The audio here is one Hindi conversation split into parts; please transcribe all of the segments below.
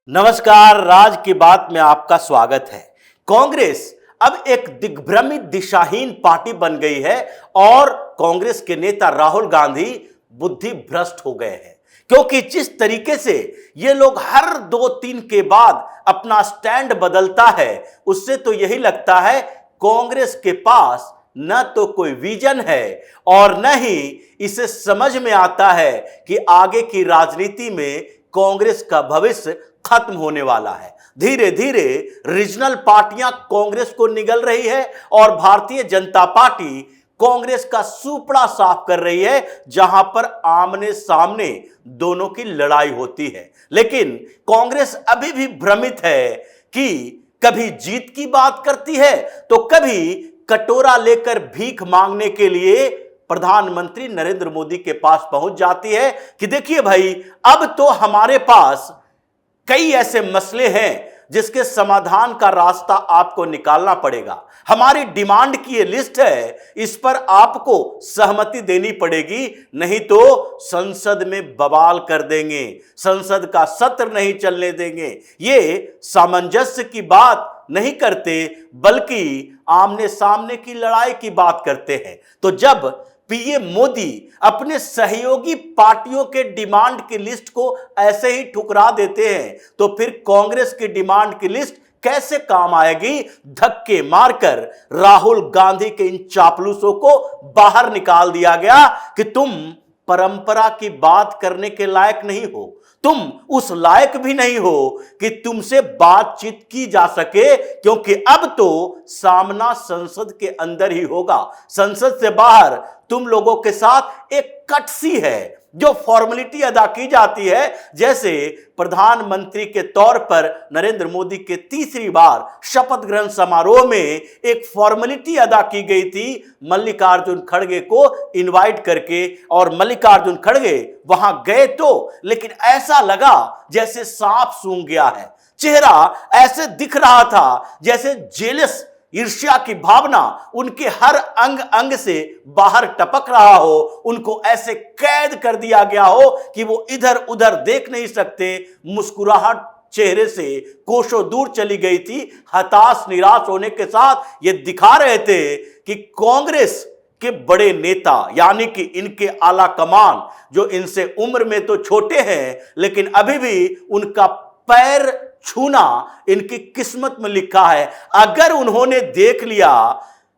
नमस्कार, राज की बात में आपका स्वागत है। कांग्रेस अब एक दिग्भ्रमित दिशाहीन पार्टी बन गई है और कांग्रेस के नेता राहुल गांधी बुद्धि भ्रष्ट हो गए हैं, क्योंकि जिस तरीके से ये लोग हर 2-3 के बाद अपना स्टैंड बदलता है, उससे तो यही लगता है कांग्रेस के पास न तो कोई विजन है और न ही इसे समझ में आता है कि आगे की राजनीति में कांग्रेस का भविष्य खत्म होने वाला है। धीरे धीरे रीजनल पार्टियां कांग्रेस को निगल रही है और भारतीय जनता पार्टी कांग्रेस का सुपड़ा साफ कर रही है, जहां पर आमने सामने दोनों की लड़ाई होती है। लेकिन कांग्रेस अभी भी भ्रमित है कि कभी जीत की बात करती है तो कभी कटोरा लेकर भीख मांगने के लिए प्रधानमंत्री नरेंद्र मोदी के पास पहुंच जाती है कि देखिए भाई, अब तो हमारे पास कई ऐसे मसले हैं जिसके समाधान का रास्ता आपको निकालना पड़ेगा। हमारी डिमांड की ये लिस्ट है, इस पर आपको सहमति देनी पड़ेगी, नहीं तो संसद में बवाल कर देंगे, संसद का सत्र नहीं चलने देंगे। ये सामंजस्य की बात नहीं करते, बल्कि आमने सामने की लड़ाई की बात करते हैं। तो जब पीएम मोदी अपने सहयोगी पार्टियों के डिमांड की लिस्ट को ऐसे ही ठुकरा देते हैं, तो फिर कांग्रेस की डिमांड की लिस्ट कैसे काम आएगी? धक्के मारकर राहुल गांधी के इन चापलूसों को बाहर निकाल दिया गया कि तुम परंपरा की बात करने के लायक नहीं हो, तुम उस लायक भी नहीं हो कि तुमसे बातचीत की जा सके, क्योंकि अब तो सामना संसद के अंदर ही होगा। संसद से बाहर तुम लोगों के साथ एक कट सी है जो फॉर्मेलिटी अदा की जाती है, जैसे प्रधानमंत्री के तौर पर नरेंद्र मोदी के तीसरी बार शपथ ग्रहण समारोह में एक फॉर्मेलिटी अदा की गई थी मल्लिकार्जुन खड़गे को इनवाइट करके, और मल्लिकार्जुन खड़गे वहां गए तो, लेकिन ऐसा लगा जैसे सांप सूंघ गया है। चेहरा ऐसे दिख रहा था जैसे जेलस ईर्ष्या की भावना उनके हर अंग अंग से बाहर टपक रहा हो, उनको ऐसे कैद कर दिया गया हो कि वो इधर उधर देख नहीं सकते। मुस्कुराहट चेहरे से कोसों दूर चली गई थी। हताश निराश होने के साथ ये दिखा रहे थे कि कांग्रेस के बड़े नेता, यानी कि इनके आला कमान, जो इनसे उम्र में तो छोटे हैं लेकिन अभी भी उनका पैर छूना इनकी किस्मत में लिखा है। अगर उन्होंने देख लिया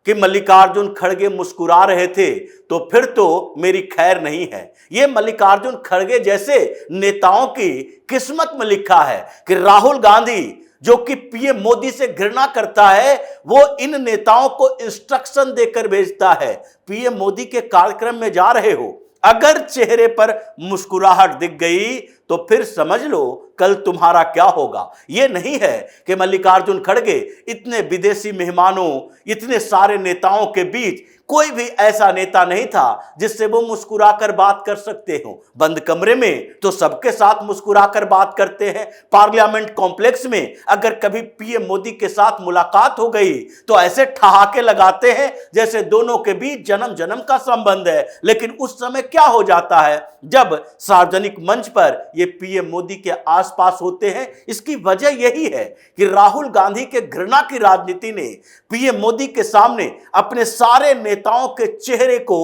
कि मल्लिकार्जुन खड़गे मुस्कुरा रहे थे तो फिर तो मेरी खैर नहीं है। यह मल्लिकार्जुन खड़गे जैसे नेताओं की किस्मत में लिखा है कि राहुल गांधी, जो कि पीएम मोदी से घृणा करता है, वो इन नेताओं को इंस्ट्रक्शन देकर भेजता है। पीएम मोदी के कार्यक्रम में जा रहे हो, अगर चेहरे पर मुस्कुराहट दिख गई तो फिर समझ लो कल तुम्हारा क्या होगा। यह नहीं है कि मल्लिकार्जुन खड़गे इतने विदेशी मेहमानों, इतने सारे नेताओं के बीच कोई भी ऐसा नेता नहीं था जिससे वो मुस्कुराकर बात कर सकते हो। बंद कमरे में तो सबके साथ मुस्कुराकर बात करते हैं। पार्लियामेंट कॉम्प्लेक्स में अगर कभी पीएम मोदी के साथ मुलाकात हो गई तो ऐसे ठहाके लगाते हैं जैसे दोनों के बीच जन्म जन्म का संबंध है। लेकिन उस समय क्या हो जाता है जब सार्वजनिक मंच पर ये पीएम मोदी के आसपास होते हैं? इसकी वजह यही है कि राहुल गांधी के घृणा की राजनीति ने पीएम मोदी के सामने अपने सारे नेताओं के चेहरे को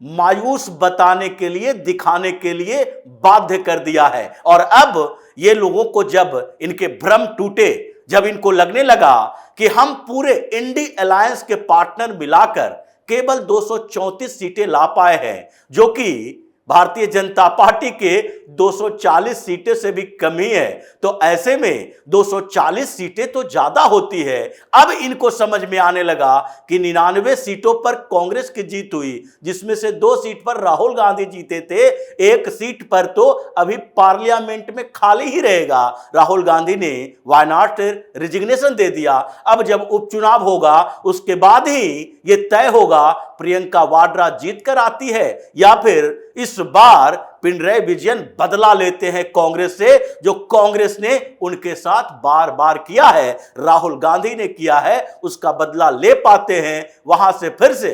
मायूस बताने के लिए, दिखाने के लिए बाध्य कर दिया है। और अब ये लोगों को जब इनके भ्रम टूटे, जब इनको लगने लगा कि हम पूरे इंडी अलायंस के पार्टनर मिलाकर केवल 234 सीटें ला पाए हैं, जो कि भारतीय जनता पार्टी के 240 सीटें से भी कम ही है, तो ऐसे में 240 सीटें तो ज्यादा होती है। अब इनको समझ में आने लगा कि 99 सीटों पर कांग्रेस की जीत हुई, जिसमें से 2 सीट पर राहुल गांधी जीते थे, 1 सीट पर तो अभी पार्लियामेंट में खाली ही रहेगा। राहुल गांधी ने व्हाई नॉट रिजिग्नेशन दे दिया। अब जब उपचुनाव होगा उसके बाद ही ये तय होगा प्रियंका वाड्रा जीत कर आती है या फिर इस बार पिनराई विजयन बदला लेते हैं कांग्रेस से, जो कांग्रेस ने उनके साथ बार बार किया है, राहुल गांधी ने किया है, उसका बदला ले पाते हैं। वहां से फिर से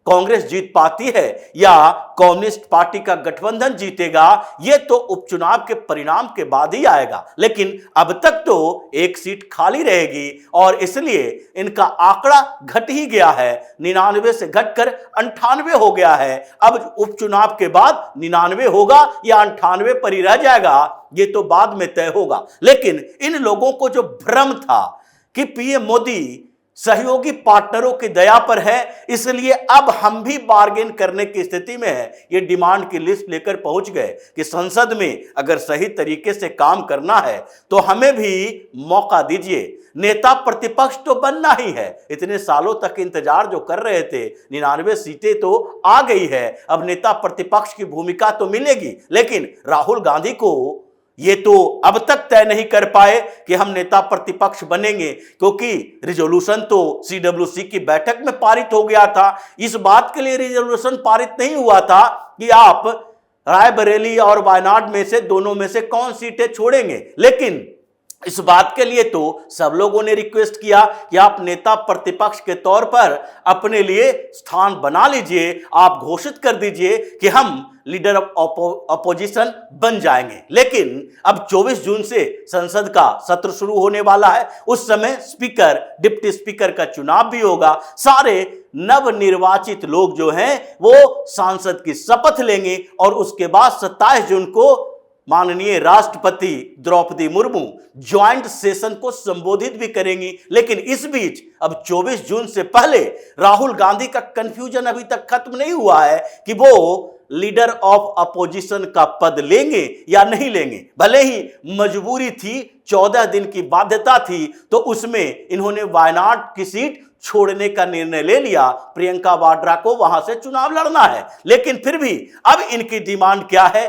कांग्रेस जीत पाती है या कम्युनिस्ट पार्टी का गठबंधन जीतेगा, यह तो उपचुनाव के परिणाम के बाद ही आएगा। लेकिन अब तक तो एक सीट खाली रहेगी और इसलिए इनका आंकड़ा घट ही गया है। 99 से घटकर 98 हो गया है। अब उपचुनाव के बाद 99 होगा या 98 पर ही रह जाएगा, ये तो बाद में तय होगा। लेकिन इन लोगों को जो भ्रम था कि पीएम मोदी सहयोगी पार्टनरों की दया पर है, इसलिए अब हम भी बार्गेन करने की स्थिति में है, ये डिमांड की लिस्ट लेकर पहुंच गए कि संसद में अगर सही तरीके से काम करना है तो हमें भी मौका दीजिए। नेता प्रतिपक्ष तो बनना ही है। इतने सालों तक इंतजार जो कर रहे थे, 99 सीटें तो आ गई है, अब नेता प्रतिपक्ष की भूमिका तो मिलेगी। लेकिन राहुल गांधी को ये तो अब तक तय नहीं कर पाए कि हम नेता प्रतिपक्ष बनेंगे, क्योंकि रिजोल्यूशन तो सीडब्ल्यूसी की बैठक में पारित हो गया था। इस बात के लिए रिजोल्यूशन पारित नहीं हुआ था कि आप रायबरेली और वायनाड में से दोनों में से कौन सीटें छोड़ेंगे, लेकिन इस बात के लिए तो सब लोगों ने रिक्वेस्ट किया कि आप नेता प्रतिपक्ष के तौर पर अपने लिए स्थान बना लीजिए, आप घोषित कर दीजिए कि हम लीडर ऑफ अपोजिशन बन जाएंगे। लेकिन अब 24 जून से संसद का सत्र शुरू होने वाला है। उस समय स्पीकर, डिप्टी स्पीकर का चुनाव भी होगा। सारे नवनिर्वाचित लोग जो हैं वो सांसद की शपथ लेंगे और उसके बाद 27 जून को माननीय राष्ट्रपति द्रौपदी मुर्मू ज्वाइंट सेशन को संबोधित भी करेंगी। लेकिन इस बीच अब 24 जून से पहले राहुल गांधी का कंफ्यूजन अभी तक खत्म नहीं हुआ है कि वो लीडर ऑफ अपोजिशन का पद लेंगे या नहीं लेंगे। भले ही मजबूरी थी, 14 दिन की बाध्यता थी, तो उसमें इन्होंने वायनाड की सीट छोड़ने का निर्णय ले लिया। प्रियंका वाड्रा को वहां से चुनाव लड़ना है। लेकिन फिर भी अब इनकी डिमांड क्या है?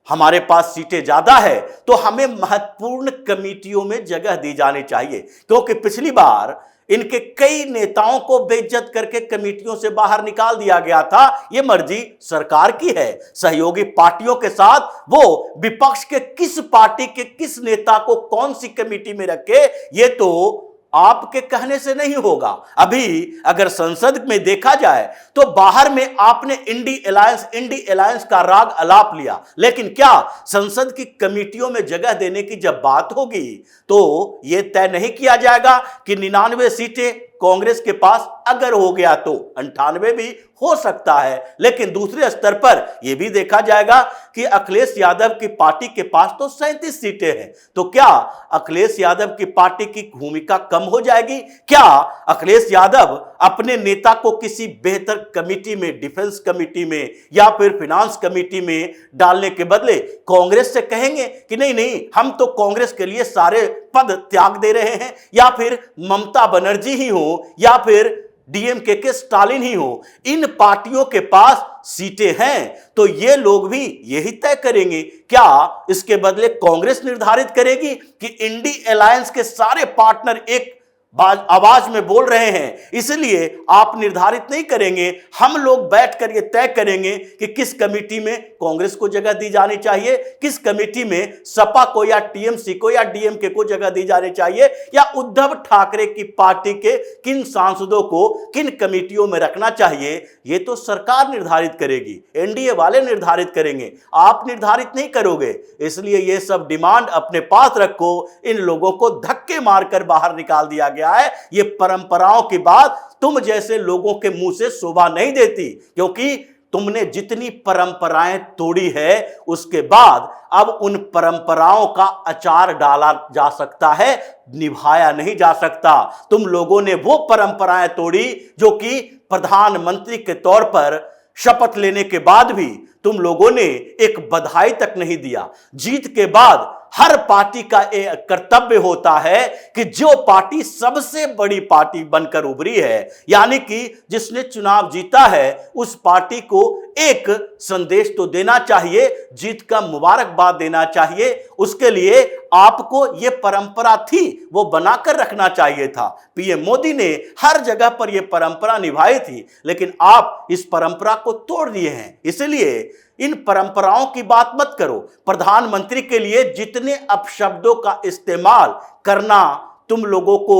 हमारे पास सीटें ज्यादा है तो हमें महत्वपूर्ण कमेटियों में जगह दी जानी चाहिए, क्योंकि पिछली बार इनके कई नेताओं को बेइज्जत करके कमेटियों से बाहर निकाल दिया गया था। यह मर्जी सरकार की है। सहयोगी पार्टियों के साथ वो विपक्ष के किस पार्टी के किस नेता को कौन सी कमेटी में रखे, ये तो आपके कहने से नहीं होगा। अभी अगर संसद में देखा जाए तो बाहर में आपने इंडी अलायंस का राग अलाप लिया, लेकिन क्या संसद की कमेटियों में जगह देने की जब बात होगी तो यह तय नहीं किया जाएगा कि 99 सीटें कांग्रेस के पास अगर हो गया तो 98 भी हो सकता है। लेकिन दूसरे स्तर पर यह भी देखा जाएगा कि अखिलेश यादव की पार्टी के पास तो 37 सीटें हैं, तो क्या अखिलेश यादव की पार्टी की भूमिका कम हो जाएगी? क्या अखिलेश यादव अपने नेता को किसी बेहतर कमेटी में, डिफेंस कमेटी में या फिर फिनांस कमेटी में डालने के बदले कांग्रेस से कहेंगे कि नहीं नहीं, हम तो कांग्रेस के लिए सारे पद त्याग दे रहे हैं, या फिर ममता बनर्जी ही हो या फिर डीएमके के स्टालिन ही हो, इन पार्टियों के पास सीटें हैं तो ये लोग भी यही तय करेंगे। क्या इसके बदले कांग्रेस निर्धारित करेगी कि इंडी अलायंस के सारे पार्टनर एक आवाज में बोल रहे हैं, इसलिए आप निर्धारित नहीं करेंगे, हम लोग बैठकर ये तय करेंगे कि किस कमेटी में कांग्रेस को जगह दी जानी चाहिए, किस कमेटी में सपा को या टीएमसी को या डीएमके को जगह दी जानी चाहिए, या उद्धव ठाकरे की पार्टी के किन सांसदों को किन कमेटियों में रखना चाहिए, ये तो सरकार निर्धारित करेगी, एनडीए वाले निर्धारित करेंगे, आप निर्धारित नहीं करोगे। इसलिए ये सब डिमांड अपने पास रखो। इन लोगों को धक्के मारकर बाहर निकाल दिया गया है। ये परंपराओं की बात तुम जैसे लोगों के मुंह से शोभा नहीं देती, क्योंकि तुमने जितनी परंपराएं तोड़ी है उसके बाद अब उन परंपराओं का अचार डाला जा सकता है, निभाया नहीं जा सकता। तुम लोगों ने वो परंपराएं तोड़ी जो कि प्रधानमंत्री के तौर पर शपथ लेने के बाद भी तुम लोगों ने एक बधाई तक नहीं दिया। जीत के बाद हर पार्टी का एक कर्तव्य होता है कि जो पार्टी सबसे बड़ी पार्टी बनकर उभरी है, यानी कि जिसने चुनाव जीता है, उस पार्टी को एक संदेश तो देना चाहिए, जीत का मुबारकबाद देना चाहिए। उसके लिए आपको ये परंपरा थी वो बनाकर रखना चाहिए था। पीएम मोदी ने हर जगह पर यह परंपरा निभाई थी, लेकिन आप इस परंपरा को तोड़ दिए हैं। इसलिए इन परंपराओं की बात मत करो। प्रधानमंत्री के लिए जितने अपशब्दों का इस्तेमाल करना तुम लोगों को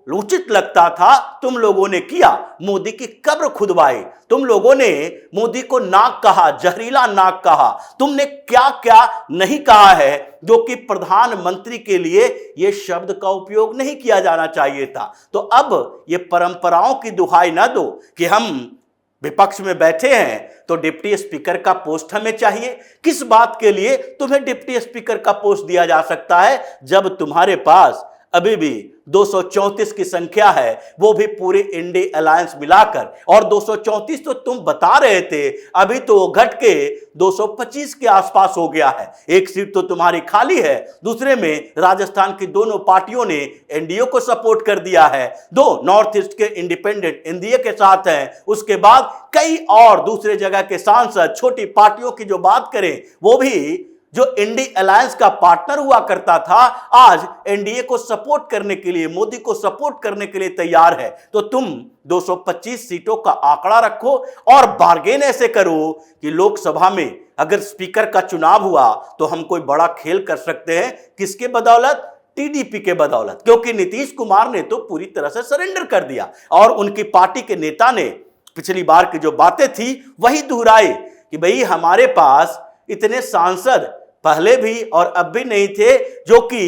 उचित लगता था तुम लोगों ने किया। मोदी की कब्र खुदवाई, तुम लोगों ने मोदी को नाक कहा, जहरीला नाक कहा। तुमने क्या क्या नहीं कहा है जो कि प्रधानमंत्री के लिए यह शब्द का उपयोग नहीं किया जाना चाहिए था। तो अब ये परंपराओं की दुहाई ना दो कि हम विपक्ष में बैठे हैं तो डिप्टी स्पीकर का पोस्ट हमें चाहिए। किस बात के लिए तुम्हें डिप्टी स्पीकर का पोस्ट दिया जा सकता है जब तुम्हारे पास अभी भी 234 की संख्या है, वो भी पूरे इंडिया अलायंस मिलाकर, और 234 तो तुम बता रहे थे, अभी तो घट के 225 के आसपास हो गया है। एक सीट तो तुम्हारी खाली है, दूसरे में राजस्थान की दोनों पार्टियों ने एनडीए को सपोर्ट कर दिया है, दो नॉर्थ ईस्ट के इंडिपेंडेंट एनडीए के साथ हैं, उसके बाद कई और दूसरे जगह के सांसद, छोटी पार्टियों की जो बात करें वो भी जो इंडिया अलायंस का पार्टनर हुआ करता था, आज एनडीए को सपोर्ट करने के लिए, मोदी को सपोर्ट करने के लिए तैयार है। तो तुम 225 सीटों का आंकड़ा रखो और बार्गेन ऐसे करो कि लोकसभा में अगर स्पीकर का चुनाव हुआ तो हम कोई बड़ा खेल कर सकते हैं। किसके बदौलत? टीडीपी के बदौलत, क्योंकि नीतीश कुमार ने तो पूरी तरह से सरेंडर कर दिया और उनकी पार्टी के नेता ने पिछली बार की जो बातें थी वही दोहराई कि भाई हमारे पास इतने सांसद पहले भी और अब भी नहीं थे जो कि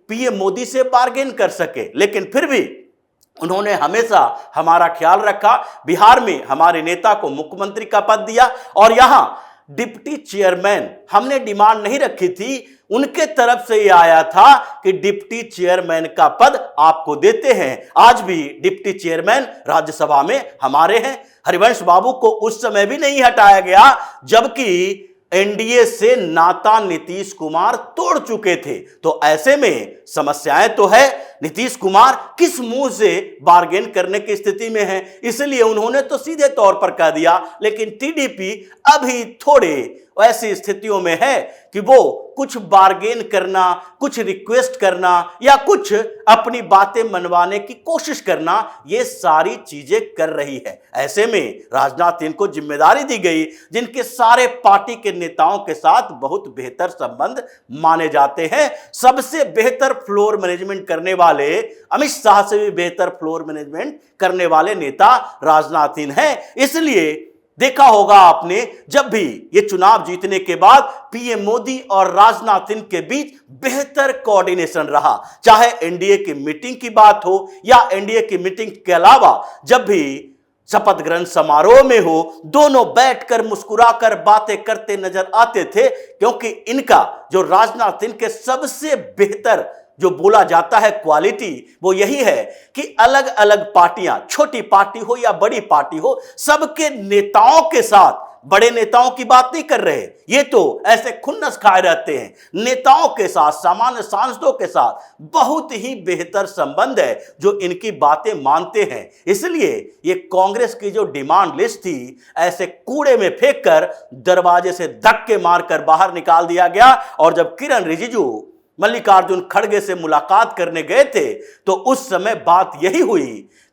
पीएम मोदी से बार्गेन कर सके, लेकिन फिर भी उन्होंने हमेशा हमारा ख्याल रखा। बिहार में हमारे नेता को मुख्यमंत्री का पद दिया और यहां डिप्टी चेयरमैन हमने डिमांड नहीं रखी थी, उनके तरफ से यह आया था कि डिप्टी चेयरमैन का पद आपको देते हैं। आज भी डिप्टी चेयरमैन राज्यसभा में हमारे हैं। हरिवंश बाबू को उस समय भी नहीं हटाया गया जबकि एनडीए से नाता नीतीश कुमार तोड़ चुके थे। तो ऐसे में समस्याएं तो है। नीतीश कुमार किस मुंह से बार्गेन करने की स्थिति में है, इसलिए उन्होंने तो सीधे तौर पर कह दिया। लेकिन टीडीपी अभी थोड़े ऐसी स्थितियों में है कि वो कुछ बार्गेन करना, कुछ रिक्वेस्ट करना या कुछ अपनी बातें मनवाने की कोशिश करना, ये सारी चीजें कर रही है। ऐसे में राजनाथ सिंह को जिम्मेदारी दी गई, जिनके सारे पार्टी के नेताओं के साथ बहुत बेहतर संबंध माने जाते हैं। सबसे बेहतर फ्लोर मैनेजमेंट करने वाले, अमित शाह से भी बेहतर फ्लोर मैनेजमेंट करने वाले नेता राजनाथ सिंह हैं। इसलिए देखा होगा आपने, जब भी ये चुनाव जीतने के बाद पीएम मोदी और राजनाथ सिंह के बीच बेहतर कोऑर्डिनेशन रहा। चाहे एनडीए की मीटिंग की बात हो या एनडीए की मीटिंग के अलावा जब भी शपथ ग्रहण समारोह में हो, दोनों बैठकर मुस्कुराकर बातें करते नजर आते थे, क्योंकि इनका जो राजनाथ सिंह के सबसे बेहतर जो बोला जाता है क्वालिटी, वो यही है कि अलग अलग पार्टियां, छोटी पार्टी हो या बड़ी पार्टी हो, सबके नेताओं के साथ, बड़े नेताओं की बात नहीं कर रहे, ये तो ऐसे खुन्नस खाए रहते हैं, नेताओं के साथ, सामान्य सांसदों के साथ बहुत ही बेहतर संबंध है जो इनकी बातें मानते हैं। इसलिए ये कांग्रेस की जो डिमांड लिस्ट थी, ऐसे कूड़े में फेंक कर दरवाजे से धक्के मारकर बाहर निकाल दिया गया। और जब किरण रिजिजू मल्लिकार्जुन खड़गे से मुलाकात करने गए थे तो उस समय बात यही हुई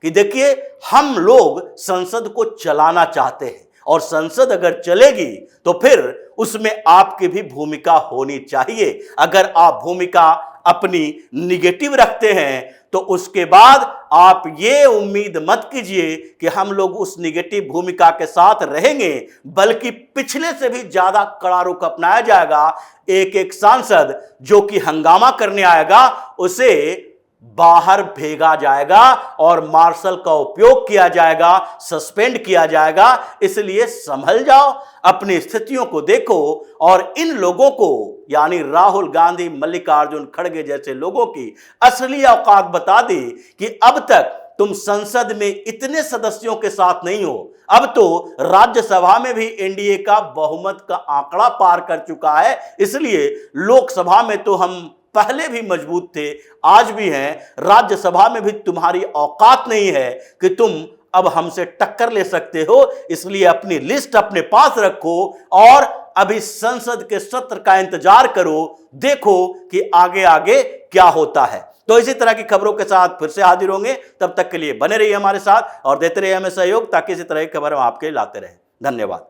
कि देखिए, हम लोग संसद को चलाना चाहते हैं और संसद अगर चलेगी तो फिर उसमें आपकी भी भूमिका होनी चाहिए। अगर आप भूमिका अपनी निगेटिव रखते हैं तो उसके बाद आप ये उम्मीद मत कीजिए कि हम लोग उस निगेटिव भूमिका के साथ रहेंगे, बल्कि पिछले से भी ज्यादा कड़ा रुख अपनाया जाएगा। एक एक सांसद जो कि हंगामा करने आएगा उसे बाहर भेजा जाएगा और मार्शल का उपयोग किया जाएगा, सस्पेंड किया जाएगा। इसलिए संभल जाओ, अपनी स्थितियों को देखो और इन लोगों को, यानी राहुल गांधी, मल्लिकार्जुन खड़गे जैसे लोगों की असली औकात बता दी कि अब तक तुम संसद में इतने सदस्यों के साथ नहीं हो, अब तो राज्यसभा में भी एनडीए का बहुमत का आंकड़ा पार कर चुका है। इसलिए लोकसभा में तो हम पहले भी मजबूत थे, आज भी हैं, राज्यसभा में भी तुम्हारी औकात नहीं है कि तुम अब हमसे टक्कर ले सकते हो। इसलिए अपनी लिस्ट अपने पास रखो और अभी संसद के सत्र का इंतजार करो, देखो कि आगे आगे क्या होता है। तो इसी तरह की खबरों के साथ फिर से हाजिर होंगे, तब तक के लिए बने रहिए हमारे साथ और देते रहिए हमें सहयोग, ताकि इसी तरह की खबर हम आपके लाते रहें। धन्यवाद।